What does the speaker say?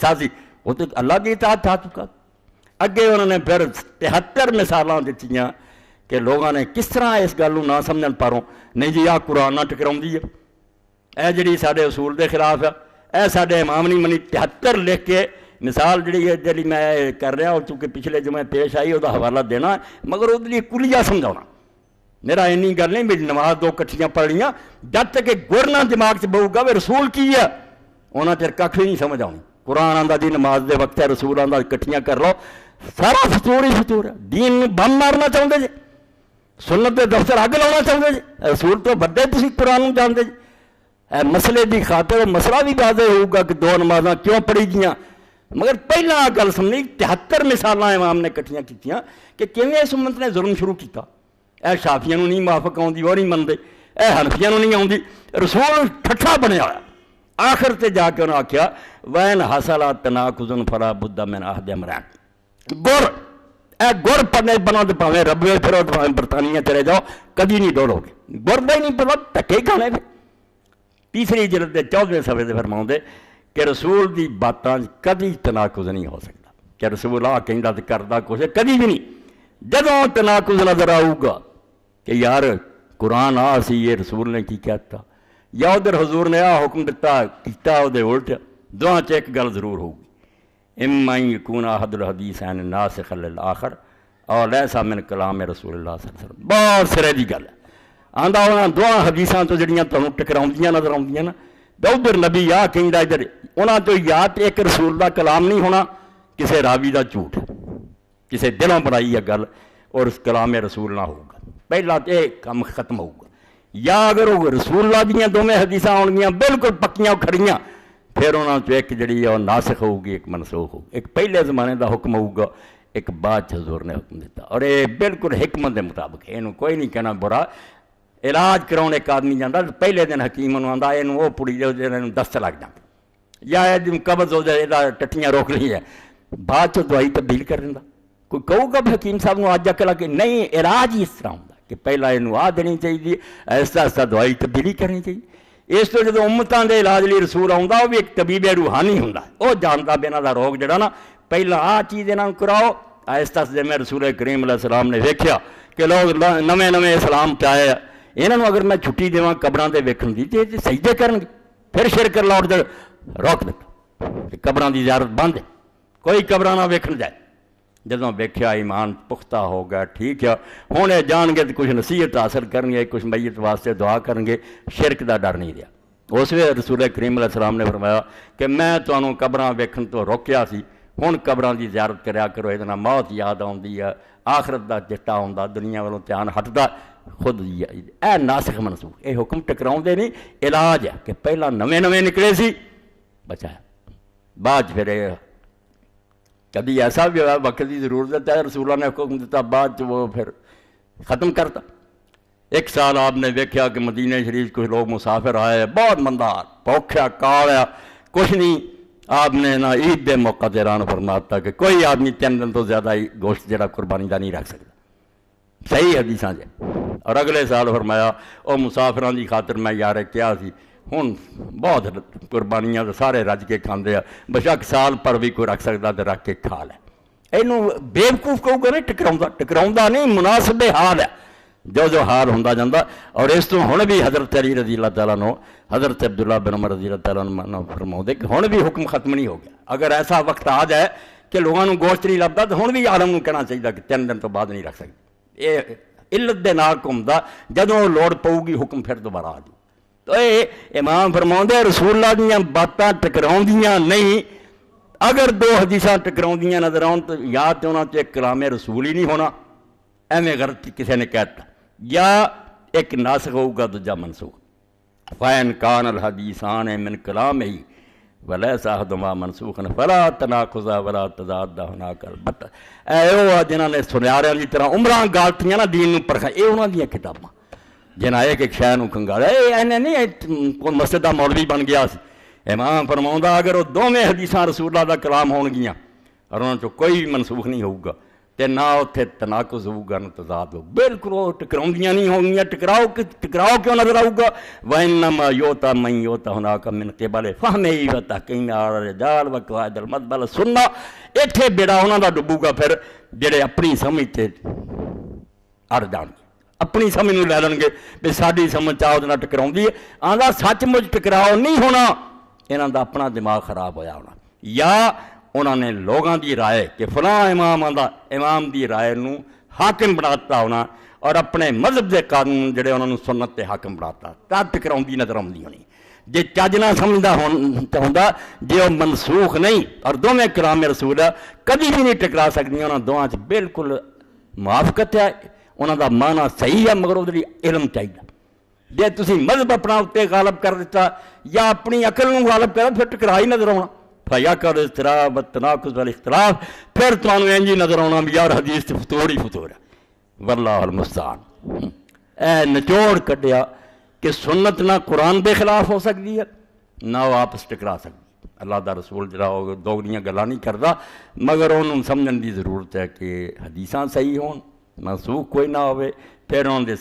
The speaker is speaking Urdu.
سازی وہ تو اللہ کی اطاعت تھا چکا. اگے انہوں نے پھر 73 مثالاں دتیاں کہ لوگوں نے کس طرح اس گل نہ سمجھن پاروں نہیں جی آ قرآن نہ ٹکراؤندی ہے اے جڑی سارے اصول دے خلاف ہے اے سارے امام نہیں منی. 73 لکھ کے مثال جڑی ہے جڑی میں کر رہا اور چونکہ پچھلے جمعے پیش آئی وہ حوالہ دینا مگر وہ لیے کلیہ سمجھانا. میرا اینی گل نہیں میری نماز 2 کٹھیاں پڑھ لیاں جب تک کہ گورنا دماغ سے بہو گا وہ رسول کی ہے انہاں چر کھ نہیں سمجھ آنی. قرآن آندا دی نماز دے وقت ہے رسول آندا کٹھیاں کر لو سارا فطور ہی فطور ہے. دین بم مارنا چاہتے جی سنت دے دفتر اگ لاؤنا چاہتے جی رسول تو بڑے تسی قرآن جانتے جی. اے مسئلے دی خاطر مسئلہ بھی واضح ہوگا کہ 2 نمازاں کیوں پڑھی گیاں مگر پہلا گل سمجھی 73 مثالاں امام نے کٹھیاں کیتیاں کہ کیویں اس امت نے ظلم شروع کیتا. اے شافیاں نوں نہیں موافق آؤندی وہ نہیں منتے اے حنفیاں نوں نہیں آؤندی. رسول ٹھٹھا بنیا آخر تے جا کے انہوں نے آکھیا وین حاصل تناقض فلا بد من احد امرین گر اے گر پڑھنے بنا تو پاویں ربوے پھرو تو پاویں برطانیہ چلے جاؤ کدی نہیں ڈولو گے. گر دا ہی نہیں پتا ٹکے ہی کھانے پہ. تیسری جلد دے 14ویں صفحے تے فرماؤں دے کہ رسول دی باتاں کدی تناقض نہیں ہو سکتا کہ رسول آ کہندا تے کردا کچھ کدی بھی نہیں. جدوں تناقض نظر آؤ گا کہ یار قرآن آ سی یہ رسول نے کی کہتا یا ادھر حضور نے آ حکم دیتا کیتا ادھر الٹ دونوں چ ایک گل ضرور ہوگی. اما یکون احد الحدیثین ناسخ للآخر اور لیسا من کلام رسول اللہ صلی اللہ علیہ وسلم. بہت سرے دی گل ہے آندا انہاں دونوں حدیثاں تو جڑیاں تانوں ٹکراؤندیاں نظر آؤندیاں نا ادھر نبی آ کہندا ادھر انہاں تو یا تے ایک رسول دا کلام نہیں ہونا کسے راوی دا جھوٹ کسے دلوں بنائی ہے گل اور اس کلام رسول نہ ہوگا. پہلا تو یہ کام ختم ہوگا. یا اگر وہ رسول اللہ دیاں دونوں حدیثاں آنگیاں بالکل پکیاں کھڑیاں پھر انہوں نے ایک جڑی ہے وہ ناسخ ہوگی ایک منسوخ ہوگی. ایک پہلے زمانے دا حکم ہوگا ایک بعد حضور نے حکم دیتا اور یہ بالکل حکمت دے مطابق ہے. یہ کوئی نہیں کہنا برا. علاج کراؤن ایک آدمی جانا پہلے دن حکیم انہوں آندا یہ وہ پڑی جاؤ جنہوں دست لگ جاتا یا قبض ہو جائے یہ ٹٹیاں روک لی ہے بعد چ دوائی تبدیل کر دیندا. کوئی کہو گا بھی حکیم صاحب آج جا کے لگے نہیں علاج ہی اس طرح ہوتا کہ پہلا یہ آ دینی چاہیے ایسا ایسا دوائی تبدیلی کرنی چاہیے. اس تو جدو امتاں دے علاج لیے رسول آؤں وہ بھی ایک طبیب روحانی ہوں وہ جانتا بھی انہوں کا روگ جڑا نا پہلا آ چیز انہوں کراؤ آہستہ آہستہ میں رسول کریم علیہ السلام نے ویکھیا کہ لوگ نویں نویں اسلام پہ آئے انہوں اگر میں چھٹی دیواں قبراں دے ویکھن دی تے سجدے کرن گے پھر شرک لوٹ دے روک دیتا قبراں دی زیارت بند ہے کوئی قبراں نہ ویکھن جائے. جدوں ویکھیا ایمان پختہ ہو گیا ٹھیک ہے ہوں یہ جان گے تو کچھ نصیحت حاصل کریں گے کچھ میت واسطے دعا کریں گے شرک دا ڈر نہیں رہا. اس ویلے رسول کریم علیہ السلام نے فرمایا کہ میں تمہوں قبراں ویکھن تو روکیا سی ہوں قبراں دی زیارت کریا کرو یہ موت یاد آتی ہے آخرت دا چٹا آتا دنیا والوں دھیان ہٹتا خود اے ناسخ منسوخ یہ حکم ٹکراؤں دے نہیں علاج ہے کہ پہلا نویں نویں نکلے سی بچایا بعد پھر کبھی ایسا بھی ہوا وقت کی ضرورت ہے رسول اللہ نے حکم دیتا بعد وہ پھر ختم کرتا. 1 سال آپ نے دیکھا کہ مدینہ شریف کچھ لوگ مسافر آئے بہت مندار پوکھیا کاڑیا کچھ نہیں آپ نے نا عید دے موقع تے اعلان فرماتا کہ کوئی آدمی 3 دن تو زیادہ گوشت جڑا قربانی دا نہیں رکھ سکتا صحیح حدیثاں جے. اور اگلے سال فرمایا وہ مسافران دی خاطر میں یار کیا سی ہوں بہت قربانیاں تو سارے رج کے کھاندے بشک سال پر بھی کوئی رکھ سکتا تو رکھ کے کھا لے. یہ بےوقوف کہو گا نہیں ٹکراؤں نہیں مناسب حال ہے جو جو حال ہوتا جاتا. اور اس تو ہوں بھی حضرت علی رضی اللہ تعالیٰ نو حضرت عبداللہ بن عمر رضی اللہ تعالیٰ نو فرماؤ دے کہ ہوں بھی حکم ختم نہیں ہو گیا. اگر ایسا وقت آ جائے کہ لوگوں کو گوشت نہیں لبتا تو ہوں بھی عالم کہنا چاہیے کہ 3 دن تو بعد نہیں رکھ سکتے. یہ علت دے نال گھومتا جدوں لوڑ پؤ گی حکم پھر دوبارہ آ جائے. تو یہ امام فرماؤں دے رسول اللہ دیاں باتاں ٹکراؤندیاں نہیں. اگر 2 حدیثاں ٹکراؤندیاں نظر آؤں تو یا تو انہاں چ کلام رسول ہی نہیں ہونا ایویں غلط کسی نے کہتا یا ایک ناسخ ہوگا دوجا منسوخ. فَإِنْ كَانَ الْحَدِيثَانِ مِنْ كَلَامِهِ وَلَيْسَ أَحَدُهُمَا مَنْسُوخًا فَلَا تَنَاقُضَ وَلَا تَضَادَّ هُنَاكَ. البتہ وہ جنہاں نے سنیاریاں دی طرح عمراں گالتیاں نا دین نوں پرکھا یہ انہاں دیاں کتاباں جنہاں ایک شے نوں کنگالا اینے نہیں کوئی مسجد دا مولوی بن گیا سی. امام فرماؤندا اگر وہ 2 حدیثاں رسول اللہ دا کلام ہون گیاں اور انہاں چوں کوئی بھی منسوخ نہیں ہوگا تے نہ اتنے تناقض ہوگا نہ تضاد ہو، بالکل وہ ٹکراؤندیاں نہیں ہوں گی۔ ٹکراؤ کیوں نظر آؤ گا؟ وَإِنَّمَا يُؤْتَى مَن يُؤْتَى هُنَاكَ مِن قِبَلِ فَهْمِهِ وَتَحْقِيقِ عَلَى الرِّجَالِ وَقَوَاعِدِ الْمَطْبَلِ سُنّة۔ اتنے بیڑا انہوں کا ڈبو گا پھر جڑے اپنی سمجھ تے اڑ جان گے، اپنی سمجھ نو لے لیں گے بھی ساری سمجھ چاہو نہ ٹکراؤندی ہے۔ آندا سچ مجھ ٹکراؤ نہیں ہونا، انہاں دا اپنا دماغ خراب ہویا ہونا، یا انہوں نے لوگوں دی رائے کہ فلاں امام آندا امام دی رائے نو حاکم بناتا ہونا، اور اپنے مذہب دے قانون جڑے انہوں نے سنت تے حاکم بناتا، تا ٹکراؤندی نظر آؤندی ہونی۔ جے چج نہ سمجھدا ہوندا، جے وہ منسوخ نہیں، اور دونوں کلام رسول ہے کبھی بھی نہیں ٹکرا سکدیاں، انہاں دوواں چ بالکل موافقت ہے، انہاں دا معنی صحیح ہے، مگر وہ علم چاہیے۔ جے تسی مذہب اپنا اتنے غالب کر دیتا یا اپنی عقل نو غالب کر، پھر ٹکرا ہی نظر آنا۔ فَيَقْعُ الاضْطِرَابُ وَالتَّنَاقُضُ وَالِاخْتِلَافُ، پھر تمہیں انجی نظر آنا بھی یار حدیث تے فطور ہی فطور ہے۔ واللہ المستعان۔ اے نچوڑ کڈیا کہ سنت نہ قرآن دے خلاف ہو سکتی ہے نہ وہ آپس ٹکرا سکتی۔ اللہ دا رسول جڑا ہو دوگنیاں گلاں نہیں کردا، مگر انہوں سمجھن دی ضرورت ہے کہ حدیثاں صحیح ہون، منسوخ کوئی نہ ہوئے، پھر انہوں دے